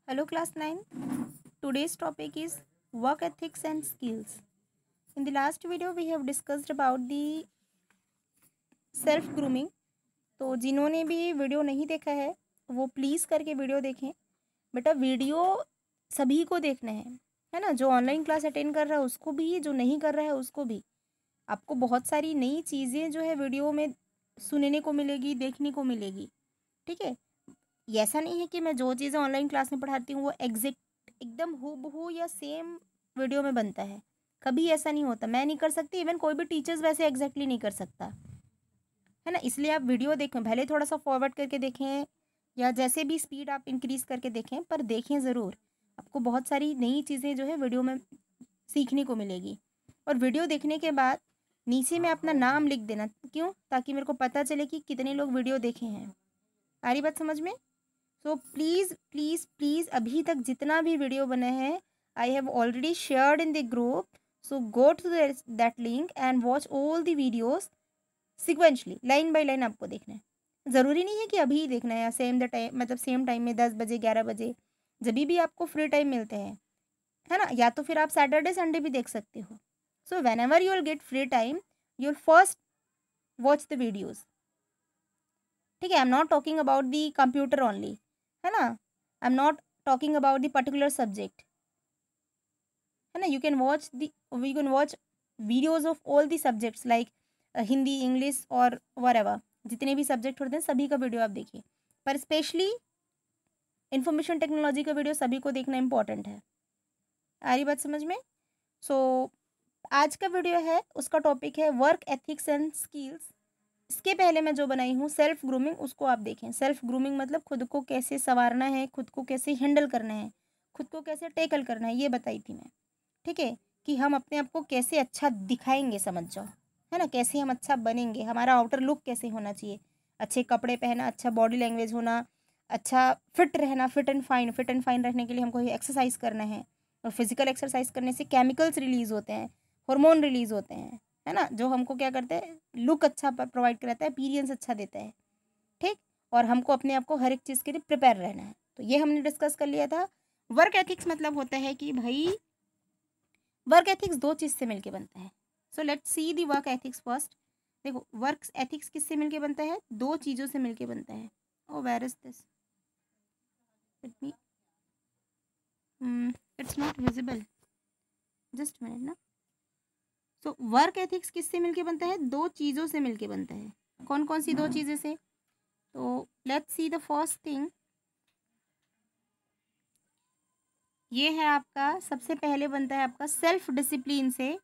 Hello class 9. Today's topic is work ethics and skills. In the last video we have discussed about the self grooming. तो जिन्होंने भी video नहीं देखा है वो प्लीज़ करके वीडियो देखें. बेटा वीडियो सभी को देखना है ना. जो ऑनलाइन क्लास अटेंड कर रहा है उसको भी, जो नहीं कर रहा है उसको भी. आपको बहुत सारी नई चीज़ें जो है वीडियो में सुनने को मिलेगी, देखने को मिलेगी. ठीक है. ऐसा नहीं है कि मैं जो चीज़ें ऑनलाइन क्लास में पढ़ाती हूँ वो एग्जैक्ट एकदम हूबहू या सेम वीडियो में बनता है. कभी ऐसा नहीं होता. मैं नहीं कर सकती, इवन कोई भी टीचर्स वैसे एग्जैक्टली नहीं कर सकता है ना. इसलिए आप वीडियो देखें, भले थोड़ा सा फॉरवर्ड करके देखें या जैसे भी स्पीड आप इंक्रीज़ करके देखें, पर देखें ज़रूर. आपको बहुत सारी नई चीज़ें जो है वीडियो में सीखने को मिलेगी. और वीडियो देखने के बाद नीचे में अपना नाम लिख देना. क्यों? ताकि मेरे को पता चले कि कितने लोग वीडियो देखे हैं. आ रही बात समझ में? सो प्लीज़ प्लीज़ प्लीज़ अभी तक जितना भी वीडियो बना है I have already shared in the group. So go to that link and watch all the videos sequentially, line by line आपको देखना है. ज़रूरी नहीं है कि अभी ही देखना है या सेम द टाइम, मतलब सेम टाइम में 10 बजे 11 बजे, जब भी आपको फ्री टाइम मिलते हैं, है ना. या तो फिर आप सैटरडे संडे भी देख सकते हो. So when ever you will get free time you will first watch the videos. ठीक है. आई am not talking about the computer only, है ना. आई am not talking about the particular subject, है ना. You can watch videos of all the subjects like Hindi, English और वरेवर. जितने भी subject होते हैं सभी का वीडियो आप देखिए, पर स्पेशली इंफॉर्मेशन टेक्नोलॉजी का वीडियो सभी को देखना इंपॉर्टेंट है. आ रही बात समझ में? सो आज का वीडियो है, उसका टॉपिक है वर्क एथिक्स एंड स्किल्स. इसके पहले मैं जो बनाई हूँ सेल्फ ग्रूमिंग, उसको आप देखें. सेल्फ ग्रूमिंग मतलब खुद को कैसे संवारना है, खुद को कैसे हैंडल करना है, खुद को कैसे टैकल करना है, ये बताई थी मैं. ठीक है. कि हम अपने आप को कैसे अच्छा दिखाएंगे, समझ जाओ, है ना. कैसे हम अच्छा बनेंगे, हमारा आउटर लुक कैसे होना चाहिए. अच्छे कपड़े पहना, अच्छा बॉडी लैंग्वेज होना, अच्छा फिट रहना. फिट एंड फाइन रहने के लिए हमको एक्सरसाइज करना है. और फिजिकल एक्सरसाइज करने से केमिकल्स रिलीज होते हैं, हार्मोन रिलीज होते हैं, है ना. जो हमको क्या करते हैं, लुक अच्छा प्रोवाइड कराता है, अपीयरेंस अच्छा देता है. ठीक. और हमको अपने आप को हर एक चीज़ के लिए प्रिपेयर रहना है. तो ये हमने डिस्कस कर लिया था. वर्क एथिक्स मतलब होता है कि भाई वर्क एथिक्स दो चीज़ से मिलके बनता है. So let's see the work ethics first. देखो वर्क एथिक्स किससे मिलके बनता है? दो चीज़ों से मिलके बनता है. Oh where is this? Let me, it's not visible, just minute ना. सो वर्क एथिक्स किससे मिलके बनता है? दो चीज़ों से मिलके बनता है. कौन कौन सी दो चीज़ें से? तो let's see the first thing. ये है आपका, सबसे पहले बनता है आपका सेल्फ डिसिप्लिन से,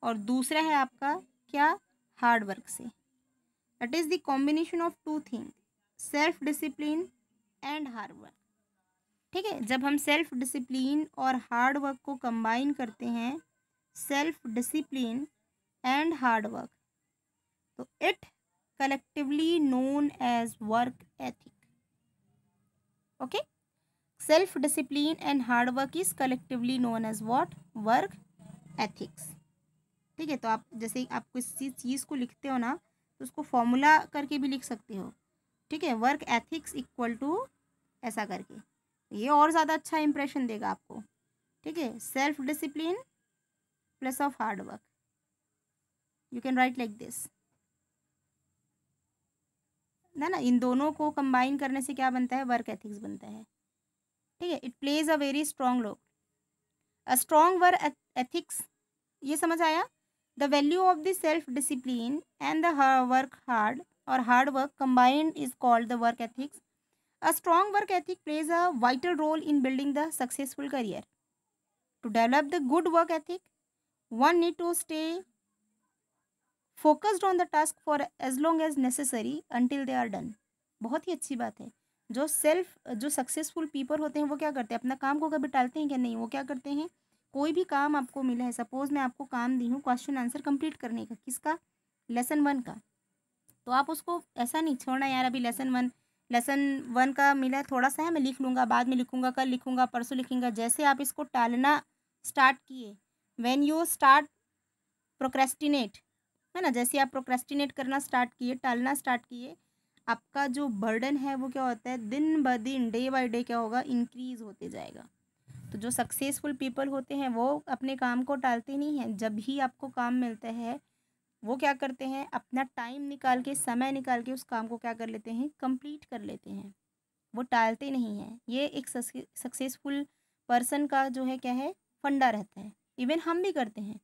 और दूसरा है आपका क्या? हार्ड वर्क से. That is the combination of two thing, self discipline and hard work. ठीक है. जब हम सेल्फ डिसिप्लिन और हार्ड वर्क को कंबाइन करते हैं, self discipline and hard work, तो it collectively known as work ethic. Okay. Self discipline and hard work is collectively known as what? Work ethics. ठीक है. तो आप जैसे आप किसी चीज़ को लिखते हो ना, तो उसको फॉर्मूला करके भी लिख सकते हो. ठीक है. वर्क एथिक्स इक्वल टू ऐसा करके, ये और ज़्यादा अच्छा इंप्रेशन देगा आपको. ठीक है. Self discipline plus of hard work, you can write like this, ना ना. इन दोनों को कंबाइन करने से क्या बनता है? वर्क एथिक्स बनता है. ठीक है. It plays a very strong role. A strong work ethics, ये समझ आया? The value of the self discipline and the work hard और hard work combined is called the work ethics. A strong work ethic plays a vital role in building the successful career. To develop the good work ethic, one need to stay focused on the task for as long as necessary until they are done. बहुत ही अच्छी बात है. जो successful people होते हैं वो क्या करते हैं? अपना काम को कभी टालते हैं क्या? नहीं. वो क्या करते हैं, कोई भी काम आपको मिला है, सपोज मैं आपको काम दी हूँ क्वेश्चन आंसर कंप्लीट करने का, किसका? लेसन 1 का. तो आप उसको ऐसा नहीं छोड़ना यार, अभी लेसन 1 का मिला है, थोड़ा सा है, मैं लिख लूँगा, बाद में लिखूँगा, कल लिखूँगा, परसों लिखूँगा. जैसे आप इसको टालना स्टार्ट किए, व्हेन यू स्टार्ट प्रोक्रेस्टिनेट, है ना, जैसे आप प्रोक्रेस्टिनेट करना स्टार्ट किए, टालना स्टार्ट किए, आपका जो बर्डन है वो क्या होता है, दिन ब दिन, डे बाय डे क्या होगा, इंक्रीज होते जाएगा। तो जो सक्सेसफुल पीपल होते हैं वो अपने काम को टालते नहीं हैं। जब भी आपको काम मिलता है वो क्या करते हैं, अपना टाइम निकाल के, समय निकाल के उस काम को क्या कर लेते हैं, कंप्लीट कर लेते हैं। वो टालते नहीं हैं। ये एक सक्सेसफुल पर्सन का जो है क्या है, फंडा रहता है। इवन हम भी करते हैं,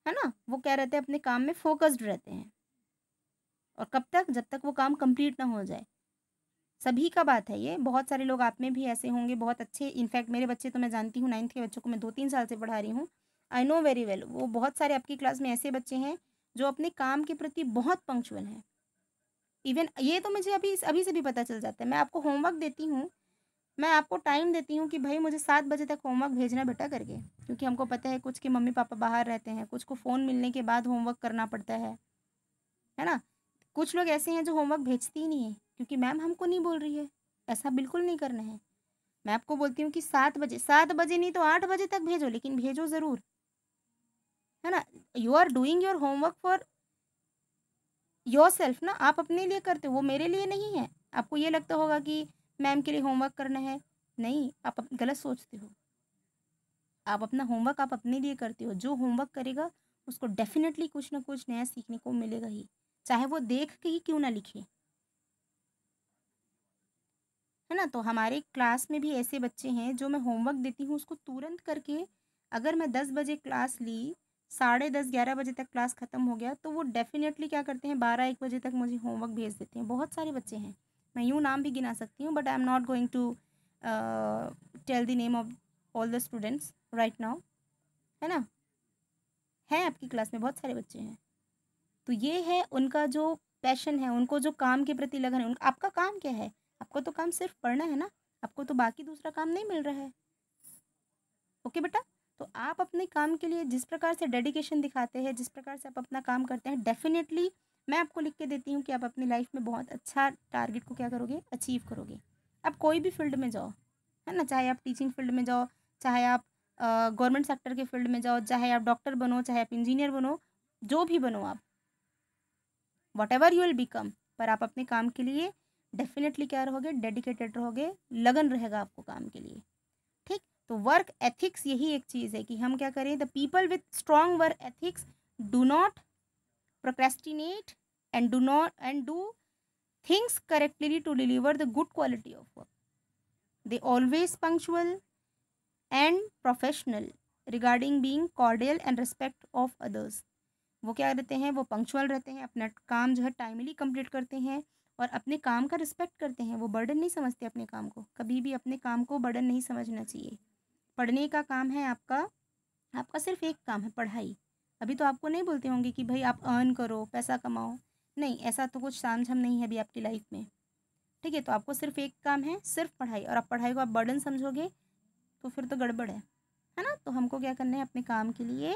है ना। वो क्या रहते हैं, अपने काम में फोकस्ड रहते हैं। और कब तक, जब तक वो काम कंप्लीट ना हो जाए। सभी का बात है ये, बहुत सारे लोग आप में भी ऐसे होंगे, बहुत अच्छे। इनफैक्ट मेरे बच्चे तो मैं जानती हूँ, 9th के बच्चों को मैं 2-3 साल से पढ़ा रही हूँ। आई नो वेरी वेल, वो बहुत सारे आपकी क्लास में ऐसे बच्चे हैं जो अपने काम के प्रति बहुत पंक्चुअल हैं। इवन ये तो मुझे अभी अभी से भी पता चल जाता है। मैं आपको होमवर्क देती हूँ, मैं आपको टाइम देती हूँ कि भाई मुझे 7 बजे तक होमवर्क भेजना बेटा करके, क्योंकि हमको पता है कुछ के मम्मी पापा बाहर रहते हैं, कुछ को फ़ोन मिलने के बाद होमवर्क करना पड़ता है ना। कुछ लोग ऐसे हैं जो होमवर्क भेजते ही नहीं है, क्योंकि मैम हमको नहीं बोल रही है। ऐसा बिल्कुल नहीं करना है। मैं आपको बोलती हूँ कि 7 बजे, 7 बजे नहीं तो 8 बजे तक भेजो, लेकिन भेजो ज़रूर, है ना। You are doing your homework for yourself ना, आप अपने लिए करते हो, वो मेरे लिए नहीं है। आपको ये लगता होगा कि मैम के लिए होमवर्क करना है, नहीं, आप गलत सोचते हो। आप अपना होमवर्क आप अपने लिए करते हो। जो होमवर्क करेगा उसको डेफिनेटली कुछ ना कुछ नया सीखने को मिलेगा ही, चाहे वो देख के ही क्यों ना लिखे, है ना। तो हमारे क्लास में भी ऐसे बच्चे हैं जो मैं होमवर्क देती हूँ उसको तुरंत करके, अगर मैं 10 बजे क्लास ली, 10:30-11 बजे तक क्लास ख़त्म हो गया, तो वो डेफिनेटली क्या करते हैं, 12-1 बजे तक मुझे होमवर्क भेज देते हैं। बहुत सारे बच्चे हैं, मैं यूँ नाम भी गिना सकती हूँ, but I am not going to tell the name of all the students right now, है ना। हैं आपकी क्लास में बहुत सारे बच्चे हैं। तो ये है उनका जो पैशन है, उनको जो काम के प्रति लगन है। आपका काम क्या है, आपको तो काम सिर्फ पढ़ना है ना, आपको तो बाकी दूसरा काम नहीं मिल रहा है। ओके बेटा, तो आप अपने काम के लिए जिस प्रकार से डेडिकेशन दिखाते हैं, जिस प्रकार से आप अपना काम करते हैं, डेफिनेटली मैं आपको लिख के देती हूँ कि आप अपनी लाइफ में बहुत अच्छा टारगेट को क्या करोगे, अचीव करोगे। आप कोई भी फील्ड में जाओ, है ना, चाहे आप टीचिंग फील्ड में जाओ, चाहे आप गवर्नमेंट सेक्टर के फील्ड में जाओ, चाहे आप डॉक्टर बनो, चाहे आप इंजीनियर बनो, जो भी बनो आप, what ever you will become, पर आप अपने काम के लिए डेफिनेटली क्या रहोगे, डेडिकेटेड रहोगे, लगन रहेगा आपको काम के लिए। ठीक, तो वर्क एथिक्स यही एक चीज़ है कि हम क्या करें, the people with strong work ethics do not procrastinate and do things correctly to deliver the good quality of work. They always punctual and professional regarding being cordial and respect of others. वो क्या रहते हैं, वो punctual रहते हैं, अपना काम जो है टाइमली कंप्लीट करते हैं और अपने काम का रिस्पेक्ट करते हैं। वो बर्डन नहीं समझते अपने काम को, कभी भी अपने काम को बर्डन नहीं समझना चाहिए। पढ़ने का काम है आपका, आपका सिर्फ एक काम है, पढ़ाई। अभी तो आपको नहीं बोलते होंगे कि भाई आप अर्न करो, पैसा कमाओ, नहीं, ऐसा तो कुछ तामझाम नहीं है अभी आपकी लाइफ में। ठीक है, तो आपको सिर्फ एक काम है, सिर्फ पढ़ाई, और आप पढ़ाई को आप बर्डन समझोगे तो फिर तो गड़बड़ है ना। तो हमको क्या करना है, अपने काम के लिए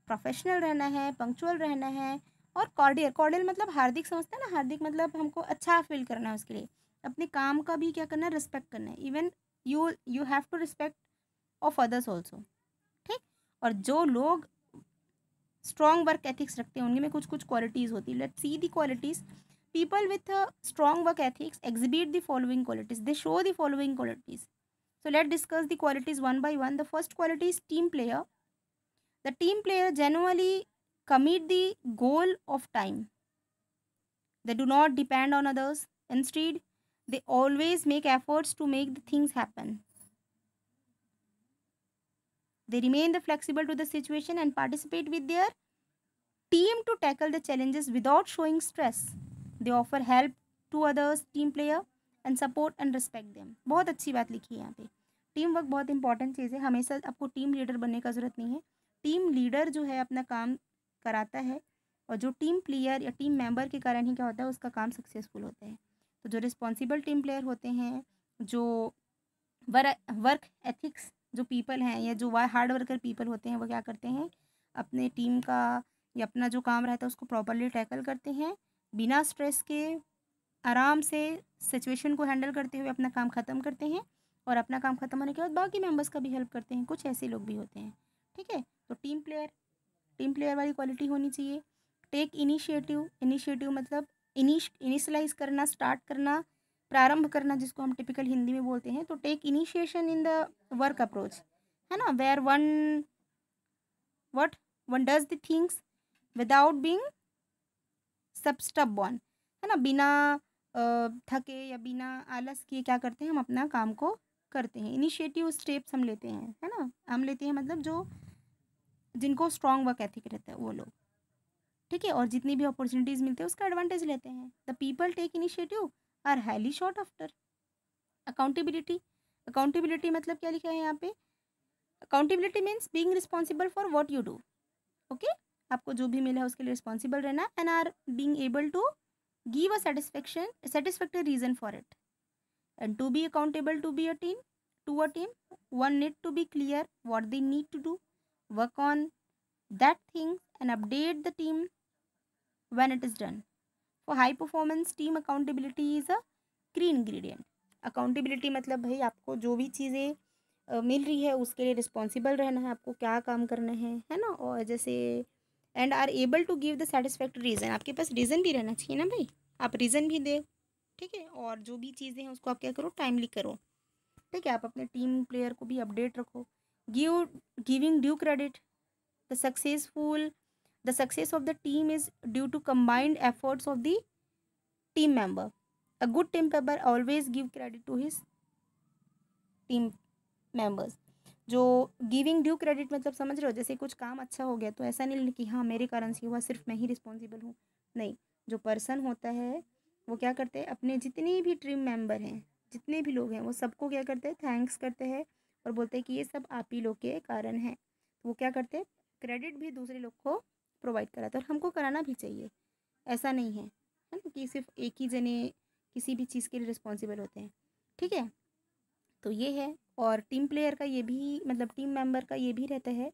प्रोफेशनल रहना है, पंक्चुअल रहना है, और कॉर्डियल, कॉर्डियल मतलब हार्दिक, समझते हैं ना, हार्दिक मतलब हमको अच्छा फील करना है उसके लिए। अपने काम का भी क्या करना है, रिस्पेक्ट करना है। Even you have to respect of others also. ठीक, और जो लोग स्ट्रॉन्ग वर्क एथिक्स रखते हैं उनमें कुछ कुछ क्वालिटीज़ होती है। Let's see the qualities. People with strong work ethics exhibit the following qualities, they show the following qualities. So let's discuss the qualities one by one. The first quality is team player. The team player generally commit the goal of time. They do not depend on others. Instead, they always make efforts to make the things happen. They remain the flexible to the situation and participate with their team to tackle the challenges without showing stress. They offer help to others, team player, and support and respect them. बहुत अच्छी बात लिखी है यहाँ पे। Team work बहुत important चीज़ है, हमेशा आपको टीम लीडर बनने का ज़रूरत नहीं है। टीम लीडर जो है अपना काम कराता है, और जो टीम प्लेयर या टीम मेंबर के कारण ही क्या होता है, उसका काम सक्सेसफुल होता है। तो जो रिस्पॉन्सिबल टीम प्लेयर होते हैं, जो वर्क एथिक्स जो पीपल हैं, या जो हार्ड वर्कर पीपल होते हैं, वो क्या करते हैं, अपने टीम का या अपना जो काम रहता है उसको प्रॉपरली टैकल करते हैं, बिना स्ट्रेस के आराम से सिचुएशन को हैंडल करते हुए अपना काम ख़त्म करते हैं, और अपना काम ख़त्म होने के बाद बाकी मेंबर्स का भी हेल्प करते हैं। कुछ ऐसे लोग भी होते हैं। ठीक है, तो टीम प्लेयर वाली क्वालिटी होनी चाहिए। टेक इनिशिएटिव, इनिशिएटिव मतलब इनिशलाइज करना, स्टार्ट करना, प्रारंभ करना, जिसको हम टिपिकल हिंदी में बोलते हैं। तो take initiation in the work approach, है ना, where one does the things without being so stubborn, है ना, बिना थके या बिना आलस किए क्या करते हैं, हम अपना काम को करते हैं। इनिशिएटिव स्टेप्स हम लेते हैं, है ना, हम लेते हैं मतलब जो जिनको स्ट्रॉन्ग वर्क एथिक रहता है वो लोग, ठीक है, और जितनी भी अपॉर्चुनिटीज़ मिलते हैं उसका एडवांटेज लेते हैं। The people take initiative are highly sought after. Accountability, accountability मतलब क्या लिखा है यहाँ पे, accountability means being responsible for what you do. Okay, आपको जो भी मिला है उसके लिए रिस्पॉन्सिबल रहना, and are being able to give a satisfactory reason for it. And to be accountable to a team, one need to be clear what they need to do, work on that thing and update the team when it is done. For high performance team, accountability is a key ingredient. Accountability मतलब भाई आपको जो भी चीज़ें मिल रही है उसके लिए रिस्पॉन्सिबल रहना है, आपको क्या काम करना है ना, और जैसे and are able to give the satisfactory reason, आपके पास रीज़न भी रहना चाहिए ना भाई, आप रीज़न भी दे, ठीक है, और जो भी चीज़ें हैं उसको आप क्या करो, टाइमली करो, ठीक है, आप अपने टीम प्लेयर को भी अपडेट रखो। Giving due credit, the successful the success of the team is due to combined efforts of the team member. A good team member always give credit to his team members. जो giving due credit मतलब समझ रहे हो, जैसे कुछ काम अच्छा हो गया तो ऐसा नहीं कि हाँ मेरे कारण से हुआ, सिर्फ मैं ही रिस्पॉन्सिबल हूँ, नहीं, जो पर्सन होता है वो क्या करते हैं, अपने जितने भी टीम मेंबर हैं, जितने भी लोग हैं, वो सबको क्या करते हैं, थैंक्स करते हैं और बोलते हैं कि ये सब आप ही लोग के कारण है। तो वो क्या करते हैं, क्रेडिट भी दूसरे लोग को प्रोवाइड कराते हैं, और हमको कराना भी चाहिए, ऐसा नहीं है ना कि सिर्फ एक ही जने किसी भी चीज़ के लिए रिस्पॉन्सिबल होते हैं, ठीक है। तो ये है, और टीम प्लेयर का ये भी मतलब टीम मेंबर का ये भी रहता है,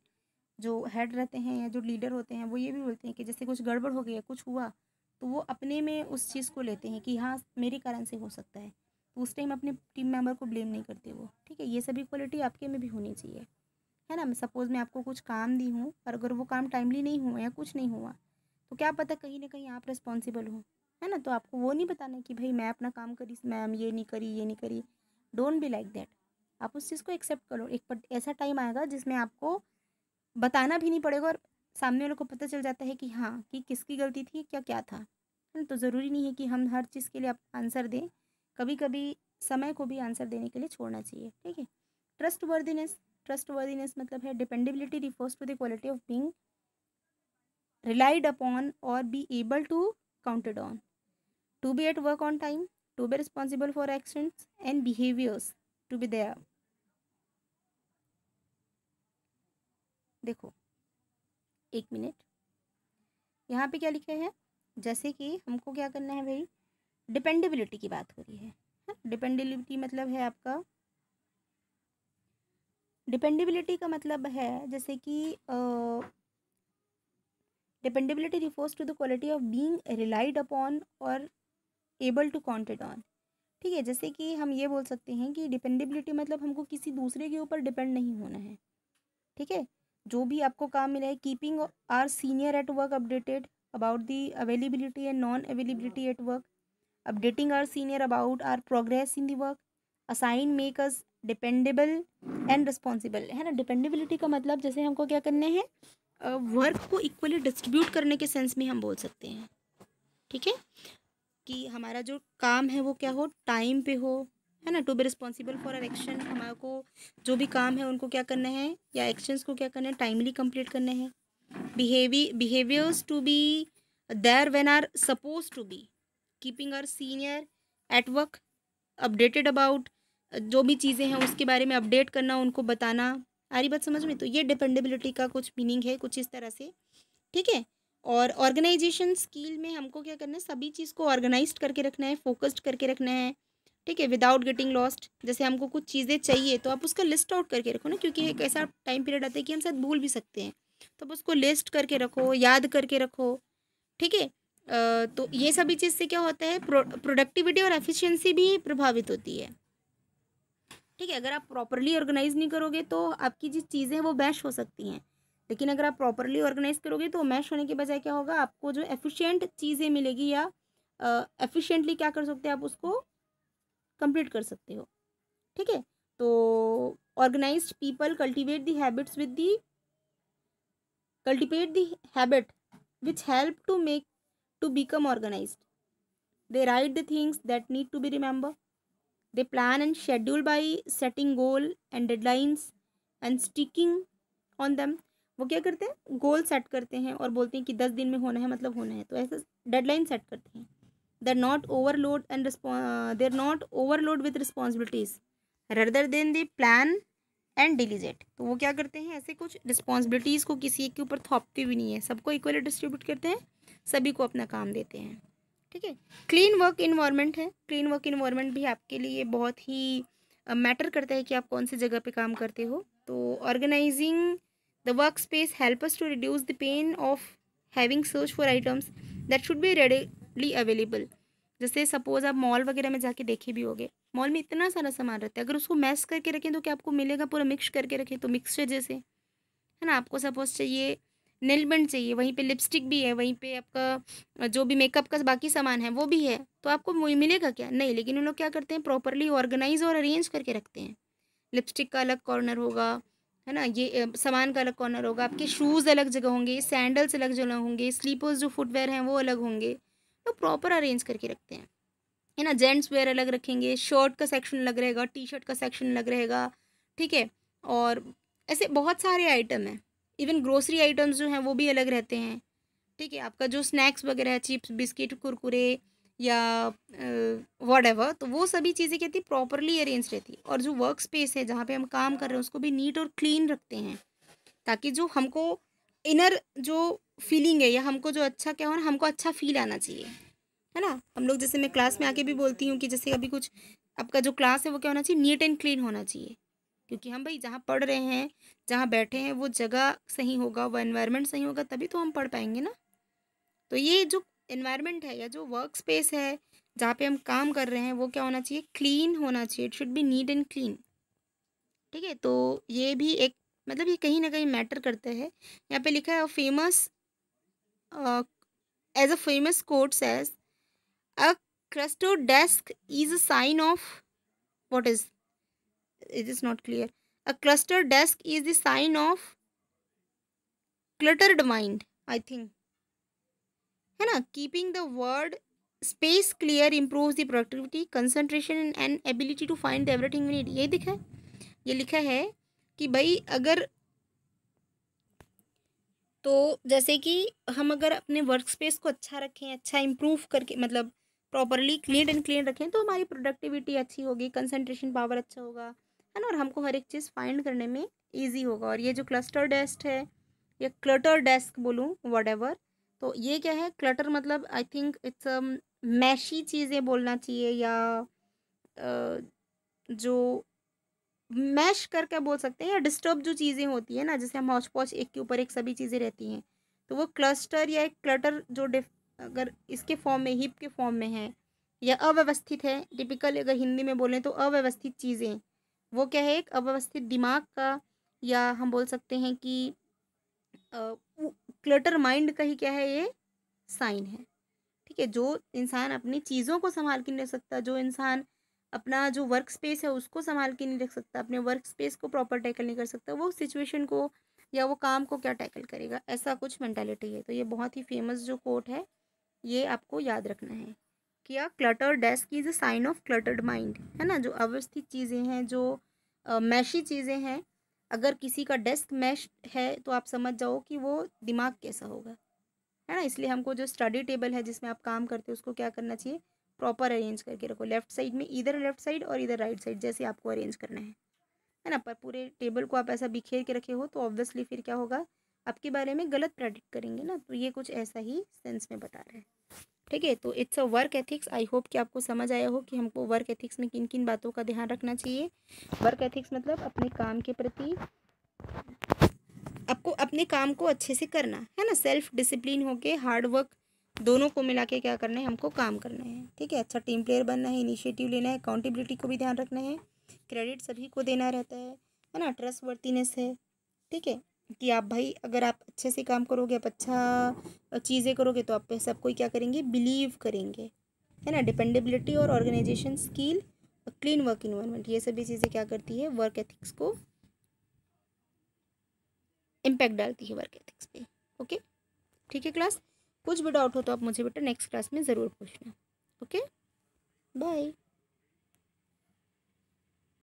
जो हेड रहते हैं या जो लीडर होते हैं वो ये भी बोलते हैं कि जैसे कुछ गड़बड़ हो गया, कुछ हुआ, तो वो अपने में उस चीज़ को लेते हैं कि हाँ मेरे कारण से हो सकता है, तो उस टाइम अपने टीम मेंबर को ब्लेम नहीं करते वो, ठीक है। ये सभी क्वालिटी आपके में भी होनी चाहिए, है ना। सपोज़ मैं आपको कुछ काम दी हूँ और अगर वो काम टाइमली नहीं हुआ या कुछ नहीं हुआ, तो क्या पता कहीं ना कहीं आप रिस्पॉन्सिबल हो, है ना। तो आपको वो नहीं बताना कि भाई मैं अपना काम करी, मैम ये नहीं करी, ये नहीं करी, डोंट बी लाइक दैट। आप उस चीज़ को एक्सेप्ट करो, ऐसा टाइम आएगा जिसमें आपको बताना भी नहीं पड़ेगा और सामने वाले को पता चल जाता है कि हाँ कि किसकी गलती थी, क्या क्या था, है ना। तो ज़रूरी नहीं है कि हम हर चीज़ के लिए आप आंसर दें, कभी कभी समय को भी आंसर देने के लिए छोड़ना चाहिए, ठीक है। ट्रस्ट वर्दीनेस मतलब है dependability, refers to the quality of being relied upon or be able to counted on, to be at work on time, to be responsible for actions and behaviors, to be there। देखो एक minute, यहाँ पे क्या लिखे हैं, जैसे कि हमको क्या करना है भाई, डिपेंडेबिलिटी की बात हो रही है। डिपेंडेबिलिटी मतलब है आपका, डिपेंडेबिलिटी का मतलब है जैसे कि dependability refers to the quality of being relied upon और एबल टू काउंटेड ऑन, ठीक है। जैसे कि हम ये बोल सकते हैं कि डिपेंडेबिलिटी मतलब हमको किसी दूसरे के ऊपर डिपेंड नहीं होना है, ठीक है। जो भी आपको काम मिला है, keeping our senior at work updated about the availability and non availability at work, updating our senior about our progress in the work, assign make us dependable and responsible, है ना। डिपेंडेबिलिटी का मतलब जैसे हमको क्या करने हैं, वर्क को इक्वली डिस्ट्रीब्यूट करने के सेंस में हम बोल सकते हैं, ठीक है, कि हमारा जो काम है वो क्या हो, टाइम पे हो, है ना। To be responsible for our action, हमारे को जो भी काम है उनको क्या करना है या एक्शंस को क्या करना है, टाइमली कंप्लीट करने हैं। Behaviours to be there when are suppose to be, keeping our senior at work updated about, जो भी चीज़ें हैं उसके बारे में अपडेट करना, उनको बताना। आ रही बात समझ में, तो ये डिपेंडेबिलिटी का कुछ मीनिंग है, कुछ इस तरह से, ठीक है। और ऑर्गेनाइजेशन स्किल में हमको क्या करना है, सभी चीज़ को ऑर्गेनाइज्ड करके रखना है, फोकस्ड करके रखना है, ठीक है, विदाउट गेटिंग लॉस्ट। जैसे हमको कुछ चीज़ें चाहिए तो आप उसका लिस्ट आउट करके रखो ना, क्योंकि एक ऐसा टाइम पीरियड आता है कि हम शायद भूल भी सकते हैं, तो आप उसको लिस्ट करके रखो, याद करके रखो, ठीक है। तो ये सभी चीज़ से क्या होता है, प्रोडक्टिविटी और एफिशिएंसी भी प्रभावित होती है, ठीक है। अगर आप प्रॉपरली ऑर्गेनाइज नहीं करोगे तो आपकी जो चीज़ें वो मैश हो सकती हैं, लेकिन अगर आप प्रॉपरली ऑर्गेनाइज करोगे तो मैश होने के बजाय क्या होगा, आपको जो एफिशिएंट चीज़ें मिलेगी या एफिशिएंटली क्या कर सकते हैं, आप उसको कंप्लीट कर सकते हो। ठीक है, तो organised people cultivate the habit which help to become organized. They write the things that need to be remembered. They plan and schedule by setting goal and deadlines and sticking on them. वो क्या करते हैं, goal set करते हैं और बोलते हैं कि 10 दिन में होना है, मतलब होना है, तो ऐसा डेडलाइन सेट करते हैं। They're not overload with responsibilities rather than they plan and delegate. तो वो क्या करते हैं, ऐसे कुछ रिस्पॉन्सिबिलिटीज़ को किसी एक के ऊपर थोपते भी नहीं है, सबको इक्वली डिस्ट्रीब्यूट करते हैं, सभी को अपना काम देते हैं। ठीक है, क्लीन वर्क इन्वायरमेंट है। क्लीन वर्क इन्वायरमेंट भी आपके लिए बहुत ही मैटर करता है कि आप कौन सी जगह पे काम करते हो। तो organising the work space help us to reduce the pain of having search for items that should be readily available. जैसे सपोज आप मॉल वगैरह में जाके देखे भी होगे, मॉल में इतना सारा सामान रहता है, अगर उसको मैश करके रखें तो क्या आपको मिलेगा, पूरा मिक्स करके रखें तो मिक्सचर जैसे, है ना। आपको सपोज चाहिए नेल पेंट चाहिए, वहीं पे लिपस्टिक भी है, वहीं पे आपका जो भी मेकअप का बाकी सामान है वो भी है, तो आपको मिलेगा क्या, नहीं। लेकिन उन लोग क्या करते हैं, प्रॉपरली ऑर्गेनाइज और अरेंज करके रखते हैं। लिपस्टिक का अलग कॉर्नर होगा, है ना, ये सामान का अलग कॉर्नर होगा, आपके शूज़ अलग जगह होंगे, सैंडल्स अलग जगह होंगे, स्लीपर्स जो फुटवेयर हैं वो अलग होंगे, तो प्रॉपर अरेंज करके रखते हैं, है ना। जेंट्स वेयर अलग रखेंगे, शर्ट का सेक्शन अलग रहेगा, टी शर्ट का सेक्शन अलग रहेगा। ठीक है, और ऐसे बहुत सारे आइटम हैं, इवन ग्रोसरी आइटम्स जो हैं वो भी अलग रहते हैं। ठीक है, आपका जो स्नैक्स वगैरह है, चिप्स बिस्किट कुरकुरे या व्हाटएवर, तो वो सभी चीज़ें कहती प्रॉपरली अरेंज रहती है। और जो वर्क स्पेस है जहाँ पे हम काम कर रहे हैं उसको भी नीट और क्लीन रखते हैं, ताकि जो हमको इनर जो फीलिंग है या हमको जो अच्छा क्या हो ना, हमको अच्छा फील आना चाहिए, है ना। हम लोग जैसे मैं क्लास में आके भी बोलती हूँ कि जैसे अभी कुछ आपका जो क्लास है वो क्या होना चाहिए, नीट एंड क्लीन होना चाहिए, क्योंकि हम भाई जहाँ पढ़ रहे हैं, जहाँ बैठे हैं, वो जगह सही होगा, वो एनवायरनमेंट सही होगा, तभी तो हम पढ़ पाएंगे ना। तो ये जो एनवायरनमेंट है या जो वर्क स्पेस है जहाँ पे हम काम कर रहे हैं वो क्या होना चाहिए, क्लीन होना चाहिए, it should be neat and clean. ठीक है, तो ये भी एक मतलब ये कहीं ना कहीं मैटर करता है। यहाँ पे लिखा है famous as a famous quote says a clustered desk is a sign of what is, it is not clear. A clustered desk is the sign of cluttered mind, I think, है ना। Keeping the word space clear improves the productivity, concentration and ability to find everything we need। ये दिखा है, ये लिखा है कि भाई अगर, तो जैसे कि हम अगर अपने वर्क स्पेस को अच्छा रखें, अच्छा इम्प्रूव करके, मतलब प्रॉपरली क्लीन एंड क्लीन रखें, तो हमारी प्रोडक्टिविटी अच्छी होगी, कंसंट्रेशन पावर अच्छा होगा, है ना, और हमको हर एक चीज़ फाइंड करने में ईजी होगा। और ये जो क्लस्टर डेस्क है या क्लटर डेस्क बोलूँ वट, तो ये क्या है, क्लटर मतलब आई थिंक इट्स मैशी चीज़ें बोलना चाहिए, या जो मैश करके बोल सकते हैं, या डिस्टर्ब जो चीज़ें होती है ना, जैसे हम हौच पौच एक के ऊपर एक सभी चीज़ें रहती हैं, तो वो क्लस्टर या एक क्लटर जो अगर इसके फॉर्म में, हिप के फॉर्म में है या अव्यवस्थित है, टिपिकल अगर हिंदी में बोलें तो अव्यवस्थित चीज़ें, वो क्या है, एक अव्यवस्थित दिमाग का, या हम बोल सकते हैं कि क्लटर माइंड का ही क्या है, ये साइन है। ठीक है, जो इंसान अपनी चीज़ों को संभाल के नहीं रख सकता, जो इंसान अपना जो वर्क स्पेस है उसको संभाल के नहीं रख सकता, अपने वर्क स्पेस को प्रॉपर टैकल नहीं कर सकता, वो सिचुएशन को या वो काम को क्या टैकल करेगा, ऐसा कुछ मेंटालिटी है। तो ये बहुत ही फेमस जो कोट है, ये आपको याद रखना है कि clutter desk is a sign of cluttered mind, है ना। जो अवस्थित चीज़ें हैं, जो मैशी चीज़ें हैं, अगर किसी का डेस्क मैश है तो आप समझ जाओ कि वो दिमाग कैसा होगा, है ना। इसलिए हमको जो स्टडी टेबल है जिसमें आप काम करते हो उसको क्या करना चाहिए, प्रॉपर अरेंज करके रखो, लेफ्ट साइड में इधर लेफ्ट साइड और इधर राइट साइड, जैसे आपको अरेंज करना है ना। पर पूरे टेबल को आप ऐसा बिखेर के रखे हो तो ऑब्वियसली फिर क्या होगा, आपके बारे में गलत प्रेडिक्ट करेंगे ना। तो ये कुछ ऐसा ही सेंस में बता रहे हैं। ठीक है, तो it's a work ethics. I hope कि आपको समझ आया हो कि हमको वर्क एथिक्स में किन किन बातों का ध्यान रखना चाहिए। वर्क एथिक्स मतलब अपने काम के प्रति आपको अपने काम को अच्छे से करना है ना, सेल्फ डिसिप्लिन होके हार्ड वर्क दोनों को मिला के क्या करना है, हमको काम करना है। ठीक है, अच्छा टीम प्लेयर बनना है, इनिशिएटिव लेना है, अकाउंटेबिलिटी को भी ध्यान रखना है, क्रेडिट सभी को देना रहता है ना, ट्रस्ट वर्तीनेस है। ठीक है, कि आप भाई अगर आप अच्छे से काम करोगे, आप अच्छा चीज़ें करोगे तो आप पे सब कोई क्या करेंगे, बिलीव करेंगे, है ना, डिपेंडेबिलिटी और organisation skill, clean work environment, ये सभी चीज़ें क्या करती है, वर्क एथिक्स को इम्पैक्ट डालती है वर्क एथिक्स पे। ओके, ठीक है क्लास, कुछ भी डाउट हो तो आप मुझे बेटा नेक्स्ट क्लास में ज़रूर पूछना। Okay, bye.